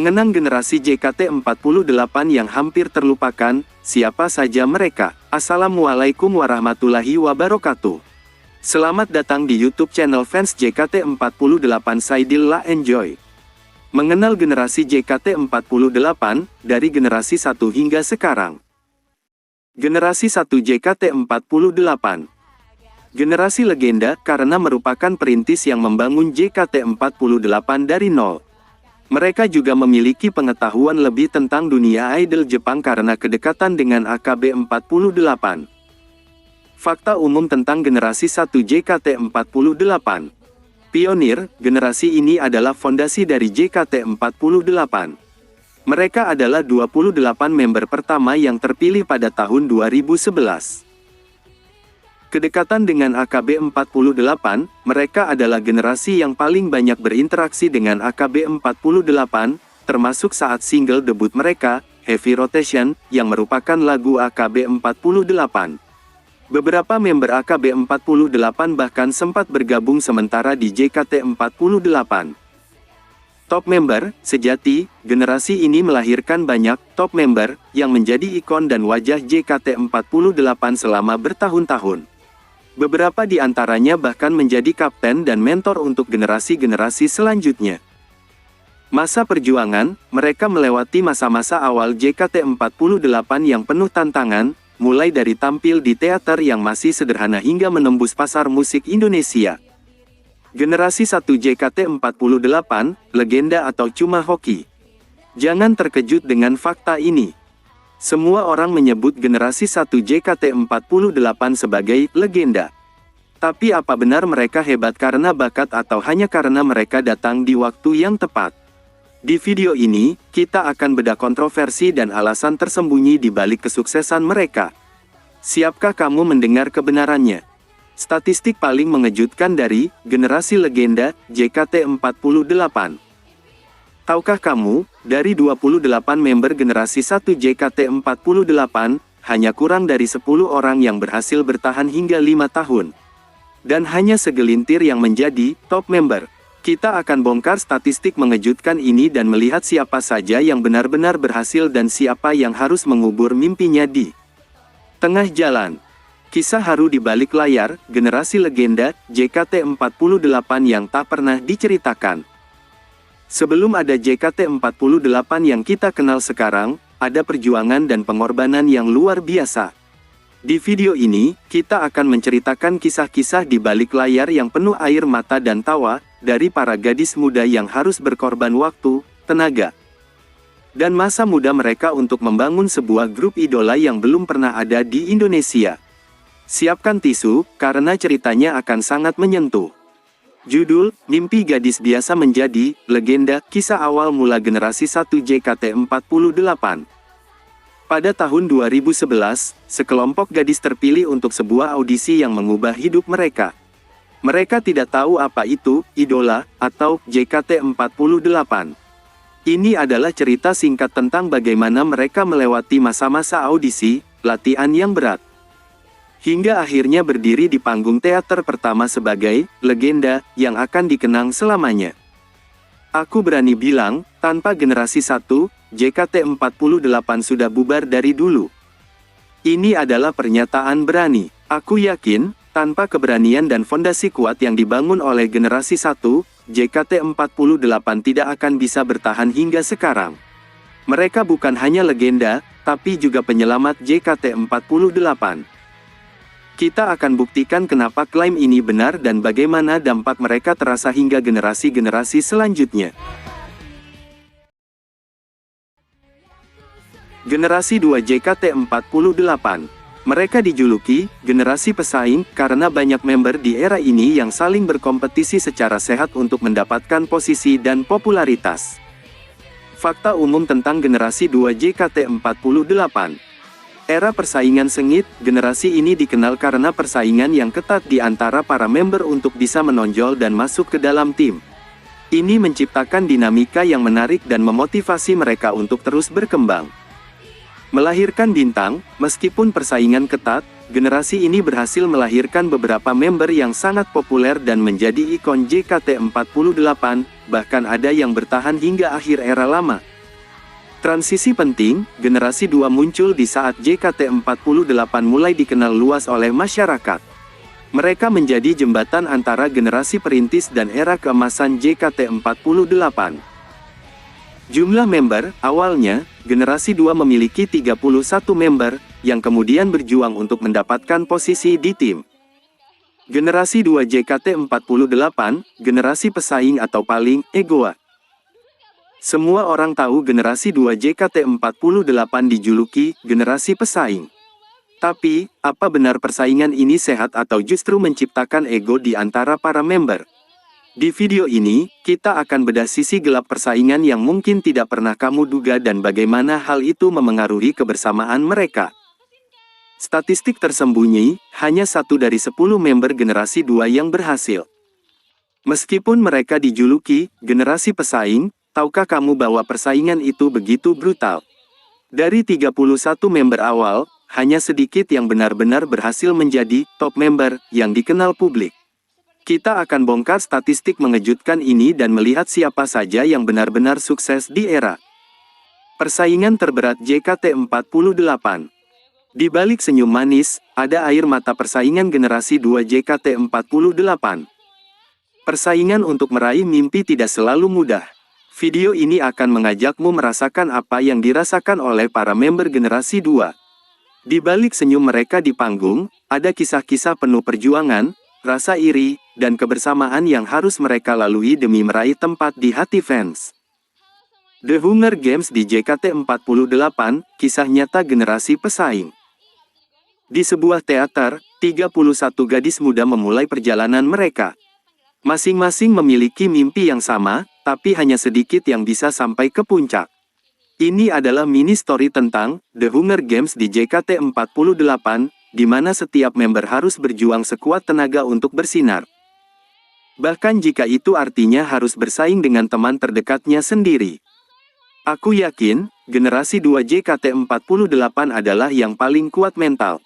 Mengenang generasi JKT48 yang hampir terlupakan, siapa saja mereka? Assalamualaikum warahmatullahi wabarakatuh. Selamat datang di YouTube channel fans JKT48 Saidillah Enjoy. Mengenal generasi JKT48 dari generasi 1 hingga sekarang. Generasi 1 JKT48. Generasi legenda karena merupakan perintis yang membangun JKT48 dari nol. Mereka juga memiliki pengetahuan lebih tentang dunia idol Jepang karena kedekatan dengan AKB48. Fakta umum tentang generasi 1 JKT48. Pionir, generasi ini adalah fondasi dari JKT48. Mereka adalah 28 member pertama yang terpilih pada tahun 2011. Kedekatan dengan AKB48, mereka adalah generasi yang paling banyak berinteraksi dengan AKB48, termasuk saat single debut mereka, Heavy Rotation, yang merupakan lagu AKB48. Beberapa member AKB48 bahkan sempat bergabung sementara di JKT48. Top member, sejati, generasi ini melahirkan banyak top member, yang menjadi ikon dan wajah JKT48 selama bertahun-tahun. Beberapa di antaranya bahkan menjadi kapten dan mentor untuk generasi-generasi selanjutnya. Masa perjuangan, mereka melewati masa-masa awal JKT48 yang penuh tantangan, mulai dari tampil di teater yang masih sederhana hingga menembus pasar musik Indonesia. Generasi 1 JKT48, legenda atau cuma hoki? Jangan terkejut dengan fakta ini. Semua orang menyebut generasi 1 JKT48 sebagai legenda. Tapi apa benar mereka hebat karena bakat atau hanya karena mereka datang di waktu yang tepat? Di video ini, kita akan bedah kontroversi dan alasan tersembunyi di balik kesuksesan mereka. Siapkah kamu mendengar kebenarannya? Statistik paling mengejutkan dari generasi legenda JKT48. Tahukah kamu, dari 28 member generasi 1 JKT48, hanya kurang dari 10 orang yang berhasil bertahan hingga 5 tahun. Dan hanya segelintir yang menjadi top member. Kita akan bongkar statistik mengejutkan ini dan melihat siapa saja yang benar-benar berhasil dan siapa yang harus mengubur mimpinya di tengah jalan. Kisah haru di balik layar, generasi legenda JKT48 yang tak pernah diceritakan. Sebelum ada JKT48 yang kita kenal sekarang, ada perjuangan dan pengorbanan yang luar biasa. Di video ini, kita akan menceritakan kisah-kisah di balik layar yang penuh air mata dan tawa, dari para gadis muda yang harus berkorban waktu, tenaga, dan masa muda mereka untuk membangun sebuah grup idola yang belum pernah ada di Indonesia. Siapkan tisu, karena ceritanya akan sangat menyentuh. Judul, Mimpi Gadis Biasa Menjadi Legenda, kisah awal mula generasi 1 JKT48. Pada tahun 2011, sekelompok gadis terpilih untuk sebuah audisi yang mengubah hidup mereka. Mereka tidak tahu apa itu idola atau JKT48. Ini adalah cerita singkat tentang bagaimana mereka melewati masa-masa audisi, latihan yang berat, hingga akhirnya berdiri di panggung teater pertama sebagai legenda yang akan dikenang selamanya. Aku berani bilang, tanpa generasi 1, JKT48 sudah bubar dari dulu. Ini adalah pernyataan berani. Aku yakin, tanpa keberanian dan fondasi kuat yang dibangun oleh generasi 1, JKT48 tidak akan bisa bertahan hingga sekarang. Mereka bukan hanya legenda, tapi juga penyelamat JKT48. Kita akan buktikan kenapa klaim ini benar dan bagaimana dampak mereka terasa hingga generasi-generasi selanjutnya. Generasi 2 JKT48. Mereka dijuluki generasi pesaing karena banyak member di era ini yang saling berkompetisi secara sehat untuk mendapatkan posisi dan popularitas. Fakta umum tentang generasi 2 JKT48. Era persaingan sengit, generasi ini dikenal karena persaingan yang ketat di antara para member untuk bisa menonjol dan masuk ke dalam tim. Ini menciptakan dinamika yang menarik dan memotivasi mereka untuk terus berkembang. Melahirkan bintang, meskipun persaingan ketat, generasi ini berhasil melahirkan beberapa member yang sangat populer dan menjadi ikon JKT48, bahkan ada yang bertahan hingga akhir era lama. Transisi penting, generasi 2 muncul di saat JKT48 mulai dikenal luas oleh masyarakat. Mereka menjadi jembatan antara generasi perintis dan era keemasan JKT48. Jumlah member, awalnya, generasi 2 memiliki 31 member, yang kemudian berjuang untuk mendapatkan posisi di tim. Generasi 2 JKT48, generasi pesaing atau paling egoa. Semua orang tahu generasi 2 JKT48 dijuluki generasi pesaing. Tapi, apa benar persaingan ini sehat atau justru menciptakan ego di antara para member? Di video ini, kita akan bedah sisi gelap persaingan yang mungkin tidak pernah kamu duga dan bagaimana hal itu memengaruhi kebersamaan mereka. Statistik tersembunyi, hanya 1 dari 10 member generasi 2 yang berhasil. Meskipun mereka dijuluki generasi pesaing, tahukah kamu bahwa persaingan itu begitu brutal? Dari 31 member awal, hanya sedikit yang benar-benar berhasil menjadi top member yang dikenal publik. Kita akan bongkar statistik mengejutkan ini dan melihat siapa saja yang benar-benar sukses di era persaingan terberat JKT48. Di balik senyum manis, ada air mata persaingan generasi 2 JKT48. Persaingan untuk meraih mimpi tidak selalu mudah. Video ini akan mengajakmu merasakan apa yang dirasakan oleh para member generasi 2. Di balik senyum mereka di panggung, ada kisah-kisah penuh perjuangan, rasa iri, dan kebersamaan yang harus mereka lalui demi meraih tempat di hati fans. The Hunger Games di JKT48, kisah nyata generasi pesaing. Di sebuah teater, 31 gadis muda memulai perjalanan mereka. Masing-masing memiliki mimpi yang sama, tapi hanya sedikit yang bisa sampai ke puncak. Ini adalah mini story tentang The Hunger Games di JKT48, di mana setiap member harus berjuang sekuat tenaga untuk bersinar. Bahkan jika itu artinya harus bersaing dengan teman terdekatnya sendiri. Aku yakin, generasi 2 JKT48 adalah yang paling kuat mental.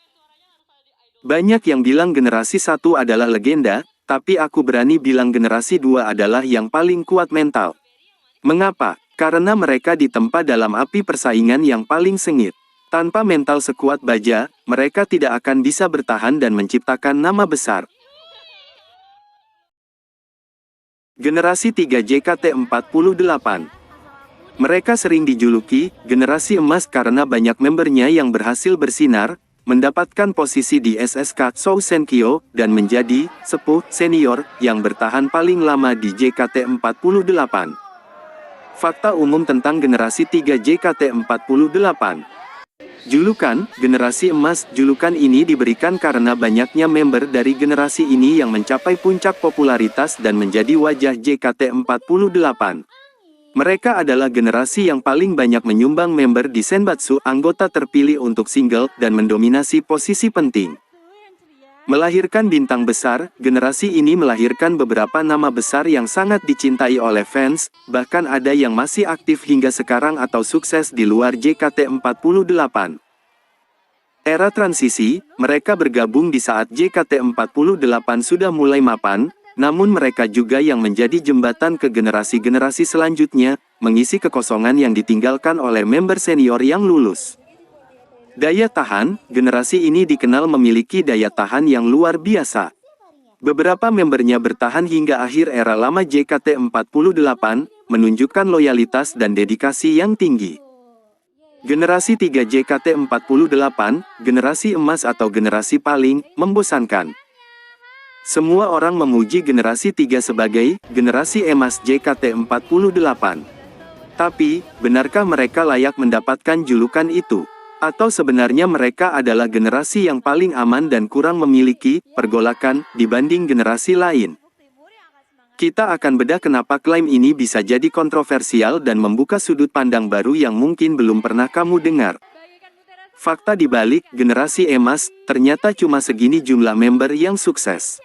Banyak yang bilang generasi 1 adalah legenda, tapi aku berani bilang generasi 2 adalah yang paling kuat mental. Mengapa? Karena mereka ditempa dalam api persaingan yang paling sengit. Tanpa mental sekuat baja, mereka tidak akan bisa bertahan dan menciptakan nama besar. Generasi 3 JKT48. Mereka sering dijuluki generasi emas karena banyak membernya yang berhasil bersinar, mendapatkan posisi di SSK Sousenkyo, dan menjadi sepuh senior yang bertahan paling lama di JKT48. Fakta umum tentang generasi 3 JKT48. Julukan, generasi emas. Julukan ini diberikan karena banyaknya member dari generasi ini yang mencapai puncak popularitas dan menjadi wajah JKT48. Mereka adalah generasi yang paling banyak menyumbang member di Senbatsu, anggota terpilih untuk single, dan mendominasi posisi penting. Melahirkan bintang besar, generasi ini melahirkan beberapa nama besar yang sangat dicintai oleh fans, bahkan ada yang masih aktif hingga sekarang atau sukses di luar JKT48. Era transisi, mereka bergabung di saat JKT48 sudah mulai mapan, namun mereka juga yang menjadi jembatan ke generasi-generasi selanjutnya, mengisi kekosongan yang ditinggalkan oleh member senior yang lulus. Daya tahan, generasi ini dikenal memiliki daya tahan yang luar biasa. Beberapa membernya bertahan hingga akhir era lama JKT48, menunjukkan loyalitas dan dedikasi yang tinggi. Generasi 3 JKT48, generasi emas atau generasi paling membosankan. Semua orang memuji generasi 3 sebagai generasi emas JKT48. Tapi, benarkah mereka layak mendapatkan julukan itu? Atau sebenarnya mereka adalah generasi yang paling aman dan kurang memiliki pergolakan dibanding generasi lain? Kita akan bedah kenapa klaim ini bisa jadi kontroversial dan membuka sudut pandang baru yang mungkin belum pernah kamu dengar. Fakta di balik generasi emas, ternyata cuma segini jumlah member yang sukses.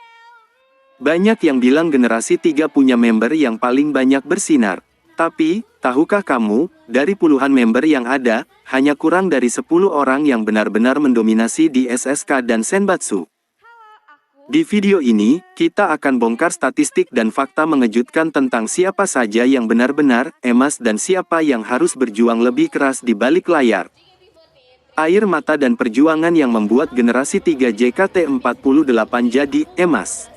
Banyak yang bilang generasi 3 punya member yang paling banyak bersinar. Tapi, tahukah kamu, dari puluhan member yang ada, hanya kurang dari 10 orang yang benar-benar mendominasi di SSK dan Senbatsu. Di video ini, kita akan bongkar statistik dan fakta mengejutkan tentang siapa saja yang benar-benar emas dan siapa yang harus berjuang lebih keras di balik layar. Air mata dan perjuangan yang membuat generasi 3 JKT48 jadi emas.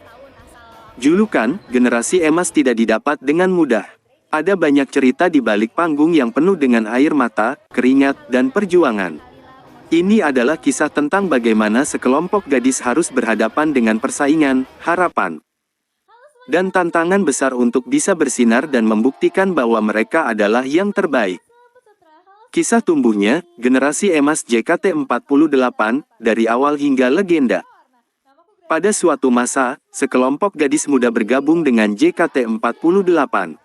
Julukan, generasi emas tidak didapat dengan mudah. Ada banyak cerita di balik panggung yang penuh dengan air mata, keringat, dan perjuangan. Ini adalah kisah tentang bagaimana sekelompok gadis harus berhadapan dengan persaingan, harapan, dan tantangan besar untuk bisa bersinar dan membuktikan bahwa mereka adalah yang terbaik. Kisah tumbuhnya, generasi emas JKT48, dari awal hingga legenda. Pada suatu masa, sekelompok gadis muda bergabung dengan JKT48.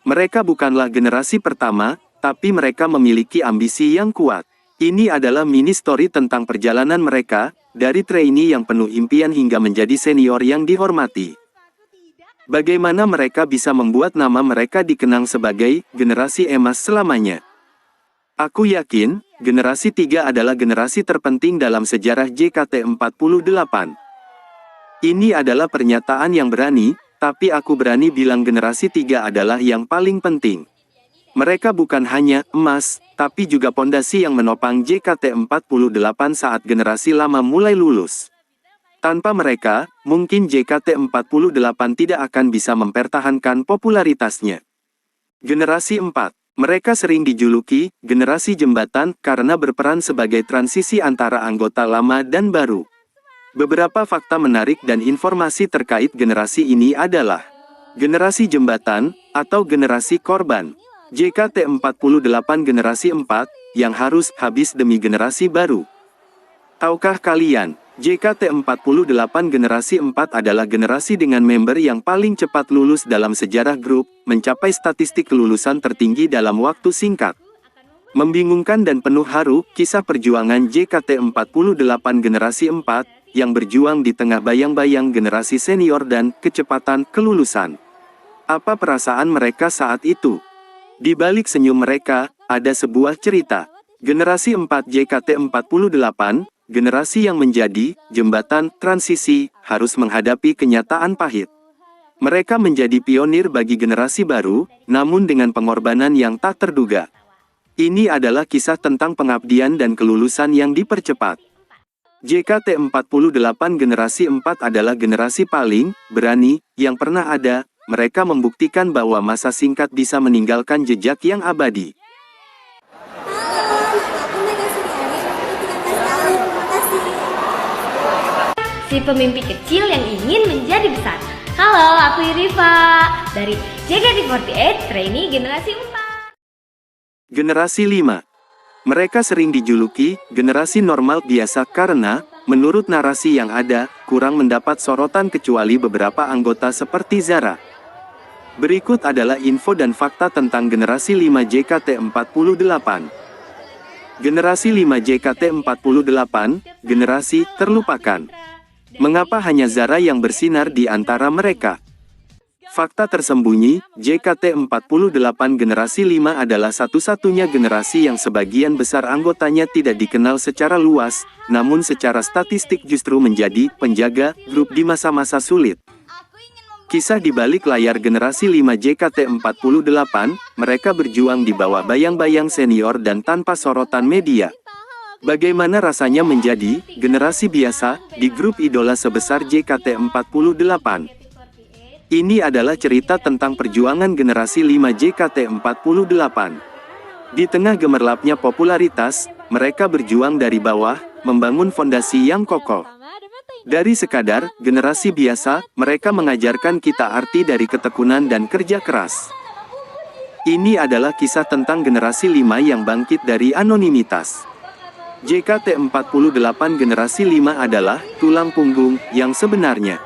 Mereka bukanlah generasi pertama, tapi mereka memiliki ambisi yang kuat. Ini adalah mini story tentang perjalanan mereka, dari trainee yang penuh impian hingga menjadi senior yang dihormati. Bagaimana mereka bisa membuat nama mereka dikenang sebagai generasi emas selamanya. Aku yakin, generasi 3 adalah generasi terpenting dalam sejarah JKT48. Ini adalah pernyataan yang berani, tapi aku berani bilang generasi 3 adalah yang paling penting. Mereka bukan hanya emas, tapi juga pondasi yang menopang JKT48 saat generasi lama mulai lulus. Tanpa mereka, mungkin JKT48 tidak akan bisa mempertahankan popularitasnya. Generasi 4. Mereka sering dijuluki generasi jembatan karena berperan sebagai transisi antara anggota lama dan baru. Beberapa fakta menarik dan informasi terkait generasi ini adalah generasi jembatan atau generasi korban. JKT48 generasi 4, yang harus habis demi generasi baru. Tahukah kalian, JKT48 generasi 4 adalah generasi dengan member yang paling cepat lulus dalam sejarah grup, mencapai statistik kelulusan tertinggi dalam waktu singkat. Membingungkan dan penuh haru, kisah perjuangan JKT48 generasi 4, yang berjuang di tengah bayang-bayang generasi senior dan kecepatan kelulusan. Apa perasaan mereka saat itu? Di balik senyum mereka, ada sebuah cerita. Generasi 4 JKT48, generasi yang menjadi jembatan transisi, harus menghadapi kenyataan pahit. Mereka menjadi pionir bagi generasi baru, namun dengan pengorbanan yang tak terduga. Ini adalah kisah tentang pengabdian dan kelulusan yang dipercepat. JKT48 generasi 4 adalah generasi paling berani yang pernah ada. Mereka membuktikan bahwa masa singkat bisa meninggalkan jejak yang abadi. Si pemimpi kecil yang ingin menjadi besar. Halo, aku Irifa dari JKT48 trainee generasi 4. Generasi 5. Mereka sering dijuluki generasi normal biasa karena, menurut narasi yang ada, kurang mendapat sorotan kecuali beberapa anggota seperti Zara. Berikut adalah info dan fakta tentang generasi 5 JKT48. Generasi 5 JKT48, generasi terlupakan. Mengapa hanya Zara yang bersinar di antara mereka? Fakta tersembunyi, JKT48 generasi 5 adalah satu-satunya generasi yang sebagian besar anggotanya tidak dikenal secara luas, namun secara statistik justru menjadi penjaga grup di masa-masa sulit. Kisah di balik layar generasi 5 JKT48, mereka berjuang di bawah bayang-bayang senior dan tanpa sorotan media. Bagaimana rasanya menjadi generasi biasa di grup idola sebesar JKT48? Ini adalah cerita tentang perjuangan generasi 5 JKT48. Di tengah gemerlapnya popularitas, mereka berjuang dari bawah, membangun fondasi yang kokoh. Dari sekadar generasi biasa, mereka mengajarkan kita arti dari ketekunan dan kerja keras. Ini adalah kisah tentang generasi 5 yang bangkit dari anonimitas. JKT48 generasi 5 adalah tulang punggung yang sebenarnya.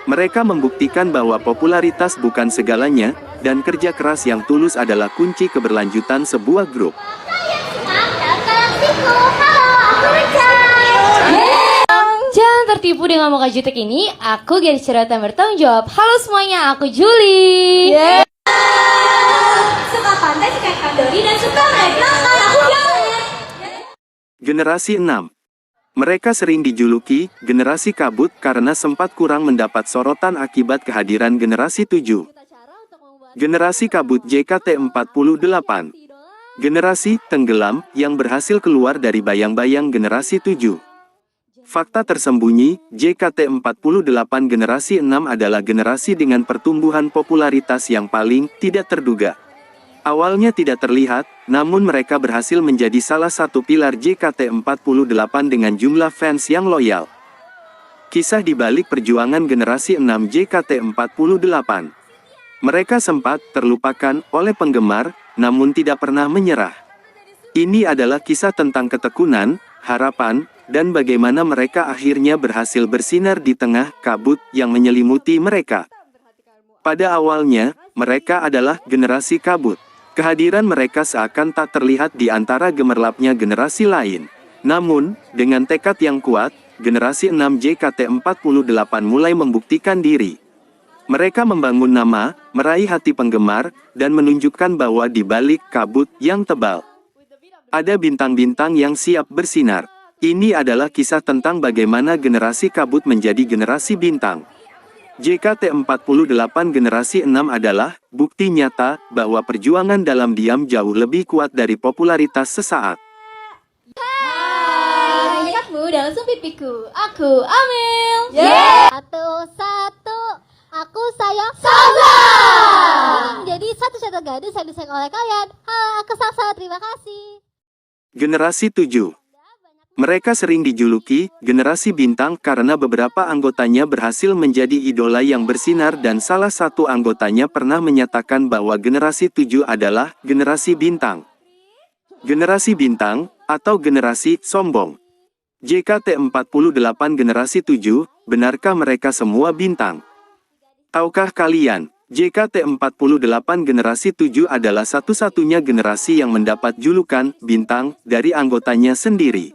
Mereka membuktikan bahwa popularitas bukan segalanya, dan kerja keras yang tulus adalah kunci keberlanjutan sebuah grup. Jangan tertipu dengan muka jutek ini. Aku gadis cerita bertanggung jawab. Halo semuanya, aku Juli. Suka pantai, suka ikan dori, dan suka naik motor. Aku Violet. Generasi 6. Mereka sering dijuluki generasi kabut karena sempat kurang mendapat sorotan akibat kehadiran generasi 7. Generasi kabut JKT48. Generasi tenggelam yang berhasil keluar dari bayang-bayang generasi 7. Fakta tersembunyi, JKT48 generasi 6 adalah generasi dengan pertumbuhan popularitas yang paling tidak terduga. Awalnya tidak terlihat, namun mereka berhasil menjadi salah satu pilar JKT48 dengan jumlah fans yang loyal. Kisah di balik perjuangan generasi 6 JKT48. Mereka sempat terlupakan oleh penggemar, namun tidak pernah menyerah. Ini adalah kisah tentang ketekunan, harapan, dan bagaimana mereka akhirnya berhasil bersinar di tengah kabut yang menyelimuti mereka. Pada awalnya, mereka adalah generasi kabut. Kehadiran mereka seakan tak terlihat di antara gemerlapnya generasi lain. Namun, dengan tekad yang kuat, generasi 6 JKT48 mulai membuktikan diri. Mereka membangun nama, meraih hati penggemar, dan menunjukkan bahwa di balik kabut yang tebal, ada bintang-bintang yang siap bersinar. Ini adalah kisah tentang bagaimana generasi kabut menjadi generasi bintang. JKT48 generasi 6 adalah bukti nyata bahwa perjuangan dalam diam jauh lebih kuat dari popularitas sesaat. Hai, lihatmu dalam pipiku. Aku Amel. Satu, aku sayang Salsa. Jadi satu-satu gadis yang disayang oleh kalian. Aku Salsa, terima kasih. Generasi 7. Mereka sering dijuluki generasi bintang karena beberapa anggotanya berhasil menjadi idola yang bersinar dan salah satu anggotanya pernah menyatakan bahwa generasi 7 adalah generasi bintang. Generasi bintang, atau generasi sombong. JKT48 generasi 7, benarkah mereka semua bintang? Tahukah kalian, JKT48 generasi 7 adalah satu-satunya generasi yang mendapat julukan bintang dari anggotanya sendiri.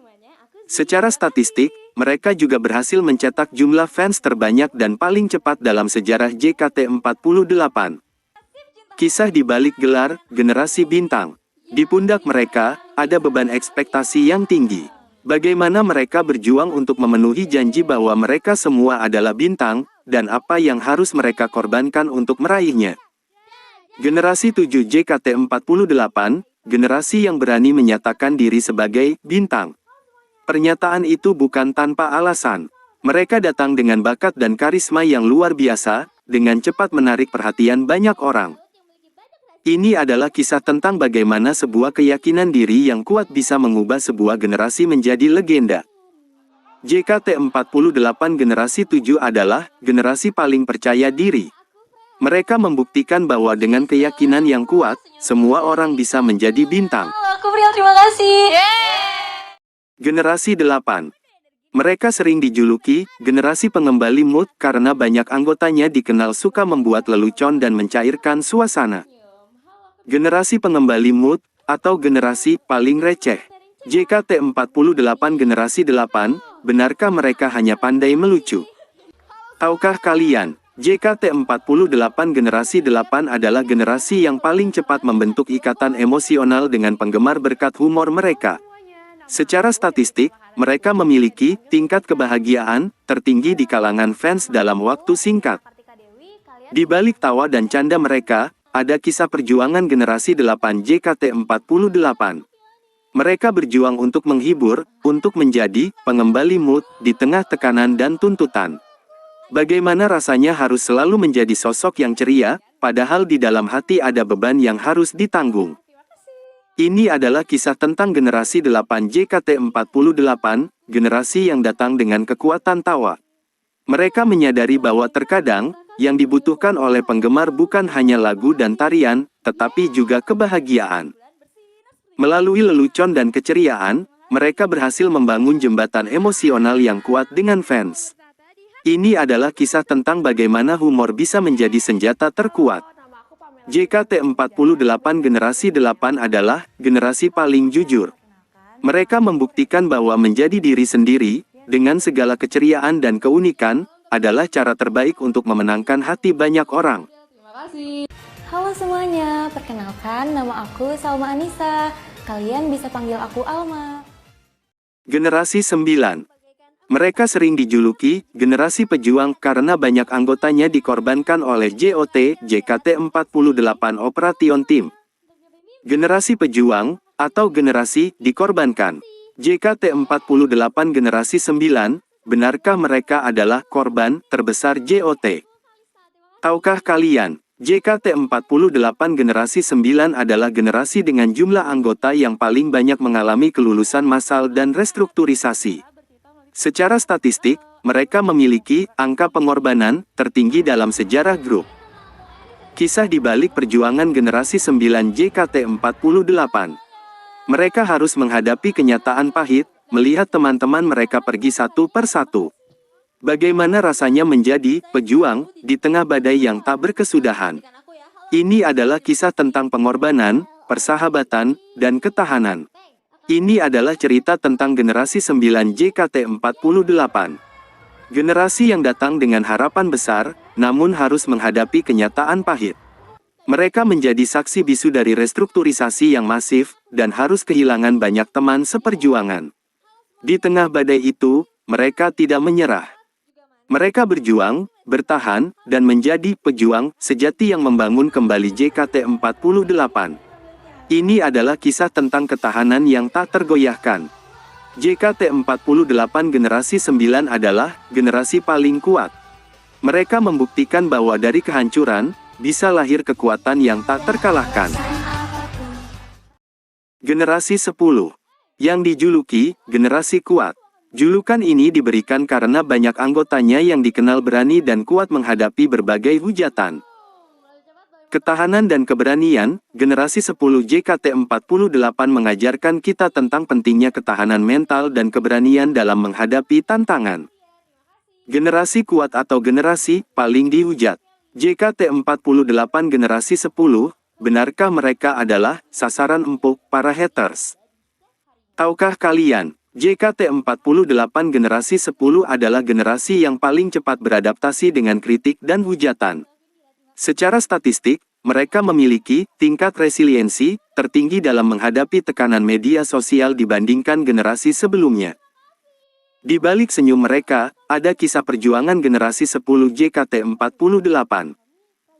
Secara statistik, mereka juga berhasil mencetak jumlah fans terbanyak dan paling cepat dalam sejarah JKT48. Kisah di balik gelar generasi bintang. Di pundak mereka, ada beban ekspektasi yang tinggi. Bagaimana mereka berjuang untuk memenuhi janji bahwa mereka semua adalah bintang, dan apa yang harus mereka korbankan untuk meraihnya. Generasi 7 JKT48, generasi yang berani menyatakan diri sebagai bintang. Pernyataan itu bukan tanpa alasan. Mereka datang dengan bakat dan karisma yang luar biasa, dengan cepat menarik perhatian banyak orang. Ini adalah kisah tentang bagaimana sebuah keyakinan diri yang kuat bisa mengubah sebuah generasi menjadi legenda. JKT48 generasi 7 adalah generasi paling percaya diri. Mereka membuktikan bahwa dengan keyakinan yang kuat, semua orang bisa menjadi bintang. Aku Priel, terima kasih. Generasi 8. Mereka sering dijuluki generasi pengembali mood karena banyak anggotanya dikenal suka membuat lelucon dan mencairkan suasana. Generasi pengembali mood, atau generasi paling receh. JKT48 generasi 8, benarkah mereka hanya pandai melucu? Tahukah kalian, JKT48 generasi 8 adalah generasi yang paling cepat membentuk ikatan emosional dengan penggemar berkat humor mereka. Secara statistik, mereka memiliki tingkat kebahagiaan tertinggi di kalangan fans dalam waktu singkat. Di balik tawa dan canda mereka, ada kisah perjuangan generasi 8 JKT48. Mereka berjuang untuk menghibur, untuk menjadi pengembali mood di tengah tekanan dan tuntutan. Bagaimana rasanya harus selalu menjadi sosok yang ceria, padahal di dalam hati ada beban yang harus ditanggung. Ini adalah kisah tentang generasi 8 JKT48, generasi yang datang dengan kekuatan tawa. Mereka menyadari bahwa terkadang, yang dibutuhkan oleh penggemar bukan hanya lagu dan tarian, tetapi juga kebahagiaan. Melalui lelucon dan keceriaan, mereka berhasil membangun jembatan emosional yang kuat dengan fans. Ini adalah kisah tentang bagaimana humor bisa menjadi senjata terkuat. JKT48 generasi 8 adalah generasi paling jujur. Mereka membuktikan bahwa menjadi diri sendiri, dengan segala keceriaan dan keunikan, adalah cara terbaik untuk memenangkan hati banyak orang. Terima kasih. Halo semuanya, perkenalkan nama aku Salma Anissa. Kalian bisa panggil aku Alma. Generasi 9. Mereka sering dijuluki generasi pejuang karena banyak anggotanya dikorbankan oleh JOT JKT48 Operation Team. Generasi pejuang atau generasi dikorbankan. JKT48 generasi 9, benarkah mereka adalah korban terbesar JOT? Tahukah kalian, JKT48 generasi 9 adalah generasi dengan jumlah anggota yang paling banyak mengalami kelulusan massal dan restrukturisasi. Secara statistik, mereka memiliki angka pengorbanan tertinggi dalam sejarah grup. Kisah di balik perjuangan generasi 9 JKT48. Mereka harus menghadapi kenyataan pahit, melihat teman-teman mereka pergi satu per satu. Bagaimana rasanya menjadi pejuang di tengah badai yang tak berkesudahan? Ini adalah kisah tentang pengorbanan, persahabatan, dan ketahanan. Ini adalah cerita tentang generasi 9 JKT48. Generasi yang datang dengan harapan besar, namun harus menghadapi kenyataan pahit. Mereka menjadi saksi bisu dari restrukturisasi yang masif, dan harus kehilangan banyak teman seperjuangan. Di tengah badai itu, mereka tidak menyerah. Mereka berjuang, bertahan, dan menjadi pejuang sejati yang membangun kembali JKT48. Ini adalah kisah tentang ketahanan yang tak tergoyahkan. JKT48 generasi 9 adalah generasi paling kuat. Mereka membuktikan bahwa dari kehancuran, bisa lahir kekuatan yang tak terkalahkan. Generasi 10, yang dijuluki generasi kuat. Julukan ini diberikan karena banyak anggotanya yang dikenal berani dan kuat menghadapi berbagai hujatan. Ketahanan dan keberanian, generasi 10 JKT48 mengajarkan kita tentang pentingnya ketahanan mental dan keberanian dalam menghadapi tantangan. Generasi kuat atau generasi paling dihujat. JKT48 generasi 10, benarkah mereka adalah sasaran empuk para haters? Tahukah kalian, JKT48 generasi 10 adalah generasi yang paling cepat beradaptasi dengan kritik dan hujatan. Secara statistik, mereka memiliki tingkat resiliensi tertinggi dalam menghadapi tekanan media sosial dibandingkan generasi sebelumnya. Di balik senyum mereka, ada kisah perjuangan generasi 10 JKT48.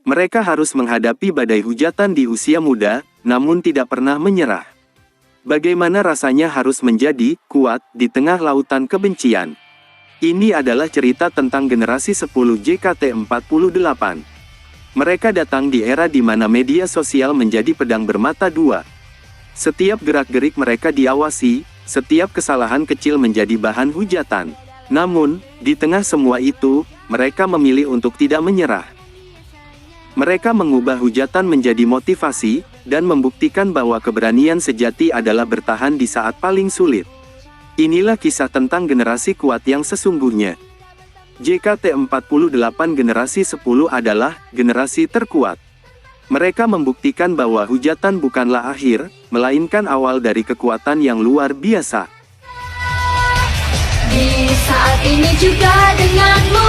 Mereka harus menghadapi badai hujatan di usia muda, namun tidak pernah menyerah. Bagaimana rasanya harus menjadi kuat di tengah lautan kebencian? Ini adalah cerita tentang generasi 10 JKT48. Mereka datang di era di mana media sosial menjadi pedang bermata dua. Setiap gerak-gerik mereka diawasi, setiap kesalahan kecil menjadi bahan hujatan. Namun, di tengah semua itu, mereka memilih untuk tidak menyerah. Mereka mengubah hujatan menjadi motivasi, dan membuktikan bahwa keberanian sejati adalah bertahan di saat paling sulit. Inilah kisah tentang generasi kuat yang sesungguhnya. JKT48 generasi 10 adalah generasi terkuat. Mereka membuktikan bahwa hujatan bukanlah akhir, melainkan awal dari kekuatan yang luar biasa. Di saat ini juga denganmu.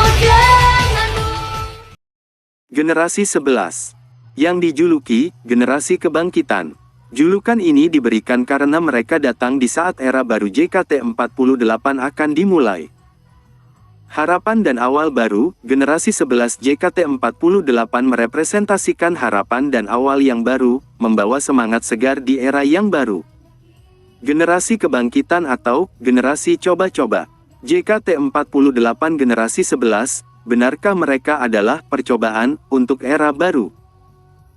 Generasi 11, yang dijuluki generasi kebangkitan. Julukan ini diberikan karena mereka datang di saat era baru JKT48 akan dimulai. Harapan dan awal baru, generasi 11 JKT48 merepresentasikan harapan dan awal yang baru, membawa semangat segar di era yang baru. Generasi kebangkitan atau generasi coba-coba. JKT48 generasi 11, benarkah mereka adalah percobaan untuk era baru?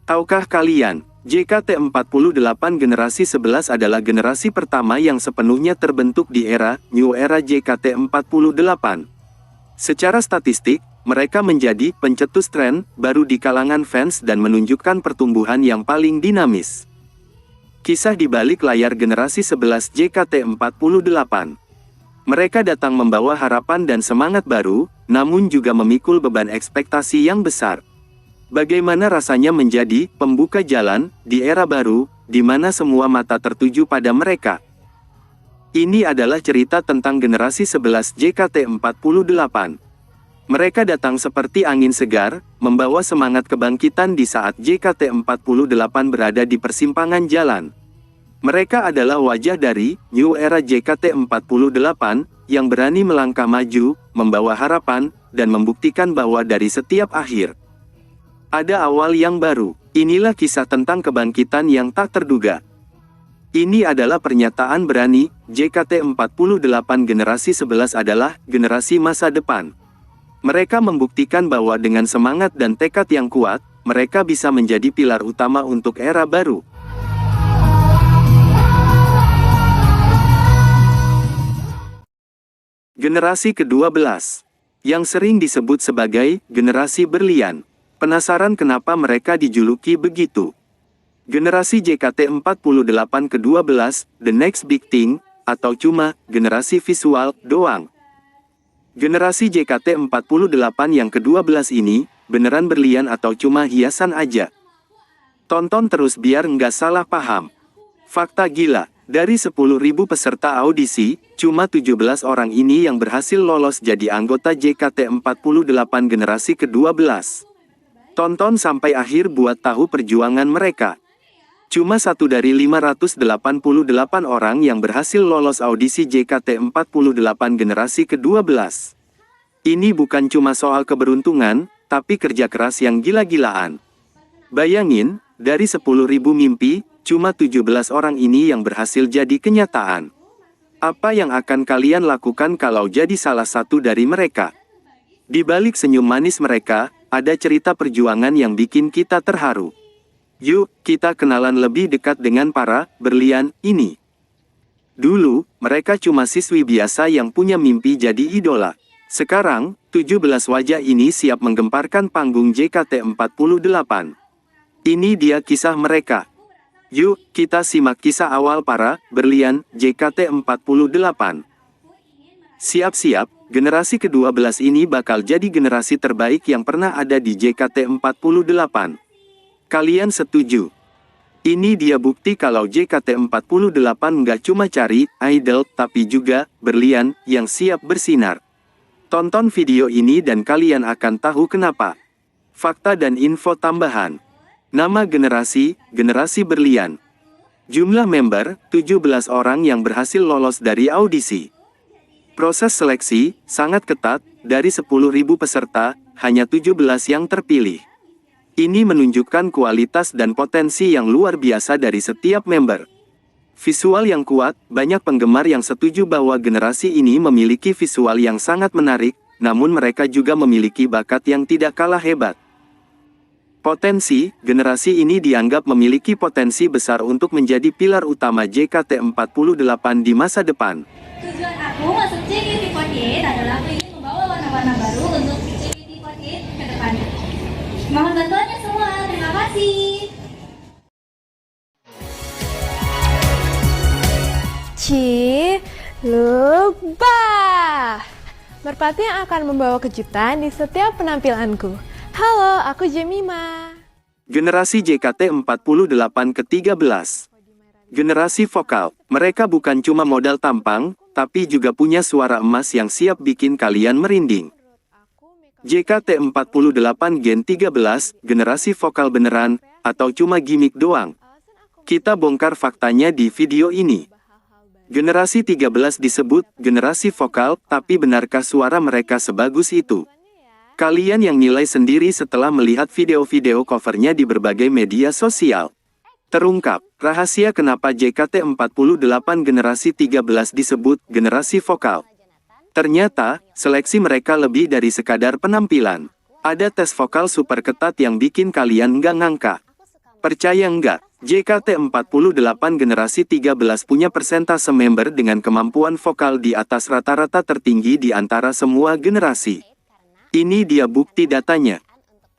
Tahukah kalian, JKT48 generasi 11 adalah generasi pertama yang sepenuhnya terbentuk di era New Era JKT48. Secara statistik, mereka menjadi pencetus tren baru di kalangan fans dan menunjukkan pertumbuhan yang paling dinamis. Kisah di balik layar generasi 11 JKT48. Mereka datang membawa harapan dan semangat baru, namun juga memikul beban ekspektasi yang besar. Bagaimana rasanya menjadi pembuka jalan di era baru, di mana semua mata tertuju pada mereka? Ini adalah cerita tentang generasi 11 JKT48. Mereka datang seperti angin segar, membawa semangat kebangkitan di saat JKT48 berada di persimpangan jalan. Mereka adalah wajah dari New Era JKT48, yang berani melangkah maju, membawa harapan, dan membuktikan bahwa dari setiap akhir ada awal yang baru. Inilah kisah tentang kebangkitan yang tak terduga. Ini adalah pernyataan berani, JKT48 Generasi 11 adalah generasi masa depan. Mereka membuktikan bahwa dengan semangat dan tekad yang kuat, mereka bisa menjadi pilar utama untuk era baru. Generasi ke-12, yang sering disebut sebagai generasi berlian. Penasaran kenapa mereka dijuluki begitu? Generasi JKT48 ke-12, The Next Big Thing, atau cuma generasi visual doang. Generasi JKT48 yang ke-12 ini, beneran berlian atau cuma hiasan aja? Tonton terus biar nggak salah paham. Fakta gila, dari 10.000 peserta audisi, cuma 17 orang ini yang berhasil lolos jadi anggota JKT48 generasi ke-12. Tonton sampai akhir buat tahu perjuangan mereka. Cuma satu dari 588 orang yang berhasil lolos audisi JKT48 generasi ke-12. Ini bukan cuma soal keberuntungan, tapi kerja keras yang gila-gilaan. Bayangin, dari 10.000 mimpi, cuma 17 orang ini yang berhasil jadi kenyataan. Apa yang akan kalian lakukan kalau jadi salah satu dari mereka? Di balik senyum manis mereka, ada cerita perjuangan yang bikin kita terharu. Yuk, kita kenalan lebih dekat dengan para berlian ini. Dulu, mereka cuma siswi biasa yang punya mimpi jadi idola. Sekarang, 17 wajah ini siap menggemparkan panggung JKT48. Ini dia kisah mereka. Yuk, kita simak kisah awal para berlian JKT48. Siap-siap, generasi ke-12 ini bakal jadi generasi terbaik yang pernah ada di JKT48. Kalian setuju? Ini dia bukti kalau JKT48 nggak cuma cari idol, tapi juga berlian yang siap bersinar. Tonton video ini dan kalian akan tahu kenapa. Fakta dan info tambahan. Nama generasi berlian. Jumlah member, 17 orang yang berhasil lolos dari audisi. Proses seleksi, sangat ketat, dari 10.000 peserta, hanya 17 yang terpilih. Ini menunjukkan kualitas dan potensi yang luar biasa dari setiap member. Visual yang kuat, banyak penggemar yang setuju bahwa generasi ini memiliki visual yang sangat menarik, namun mereka juga memiliki bakat yang tidak kalah hebat. Potensi, generasi ini dianggap memiliki potensi besar untuk menjadi pilar utama JKT48 di masa depan. Tujuan aku masuk JKT48 adalah ingin membawa warna-warna baru untuk JKT48 ke depannya. Mohon bantuannya semua, terima kasih. Lupa! Merpati yang akan membawa kejutan di setiap penampilanku. Halo, aku Jemima. Generasi JKT48 ke-13. Generasi vokal. Mereka bukan cuma modal tampang, tapi juga punya suara emas yang siap bikin kalian merinding. JKT48 Gen 13, generasi vokal beneran, atau cuma gimmick doang? Kita bongkar faktanya di video ini. Generasi 13 disebut generasi vokal, tapi benarkah suara mereka sebagus itu? Kalian yang nilai sendiri setelah melihat video-video covernya di berbagai media sosial. Terungkap, rahasia kenapa JKT48 generasi 13 disebut generasi vokal. Ternyata, seleksi mereka lebih dari sekadar penampilan. Ada tes vokal super ketat yang bikin kalian nggak ngangka. Percaya nggak, JKT48 generasi 13 punya persentase member dengan kemampuan vokal di atas rata-rata tertinggi di antara semua generasi. Ini dia bukti datanya.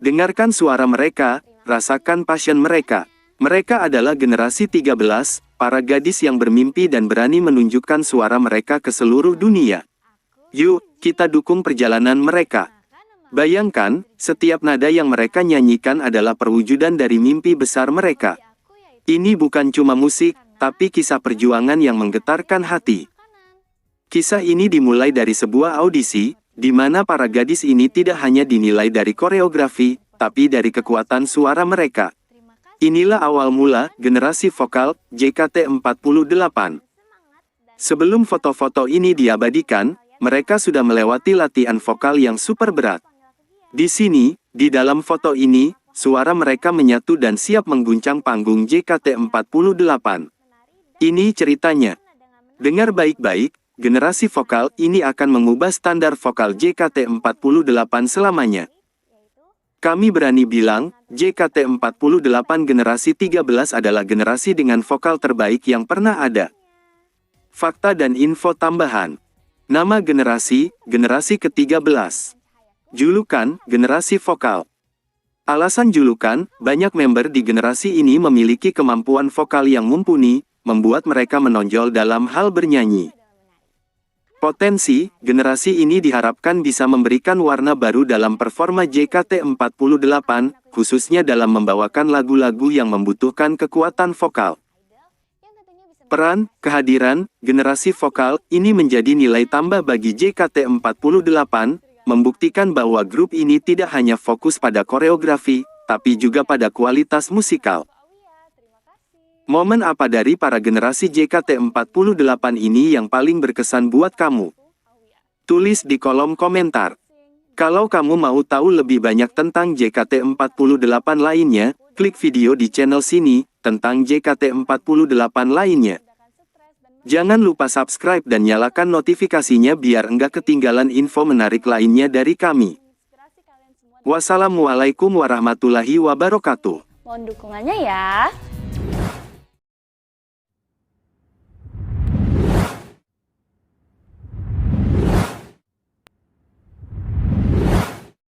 Dengarkan suara mereka, rasakan passion mereka. Mereka adalah generasi 13, para gadis yang bermimpi dan berani menunjukkan suara mereka ke seluruh dunia. Yuk, kita dukung perjalanan mereka. Bayangkan, setiap nada yang mereka nyanyikan adalah perwujudan dari mimpi besar mereka. Ini bukan cuma musik, tapi kisah perjuangan yang menggetarkan hati. Kisah ini dimulai dari sebuah audisi, di mana para gadis ini tidak hanya dinilai dari koreografi, tapi dari kekuatan suara mereka. Inilah awal mula generasi vokal JKT48. Sebelum foto-foto ini diabadikan, mereka sudah melewati latihan vokal yang super berat. Di sini, di dalam foto ini, suara mereka menyatu dan siap mengguncang panggung JKT48. Ini ceritanya. Dengar baik-baik, generasi vokal ini akan mengubah standar vokal JKT48 selamanya. Kami berani bilang, JKT48 generasi 13 adalah generasi dengan vokal terbaik yang pernah ada. Fakta dan info tambahan. Nama generasi, generasi ke-13. Julukan, generasi vokal. Alasan julukan, banyak member di generasi ini memiliki kemampuan vokal yang mumpuni, membuat mereka menonjol dalam hal bernyanyi. Potensi, generasi ini diharapkan bisa memberikan warna baru dalam performa JKT48, khususnya dalam membawakan lagu-lagu yang membutuhkan kekuatan vokal. Peran, kehadiran, generasi vokal, ini menjadi nilai tambah bagi JKT48, membuktikan bahwa grup ini tidak hanya fokus pada koreografi, tapi juga pada kualitas musikal. Momen apa dari para generasi JKT48 ini yang paling berkesan buat kamu? Tulis di kolom komentar. Kalau kamu mau tahu lebih banyak tentang JKT48 lainnya, klik video di channel sini, tentang JKT48 lainnya. Jangan lupa subscribe dan nyalakan notifikasinya biar enggak ketinggalan info menarik lainnya dari kami. Wassalamualaikum warahmatullahi wabarakatuh. Mohon dukungannya ya.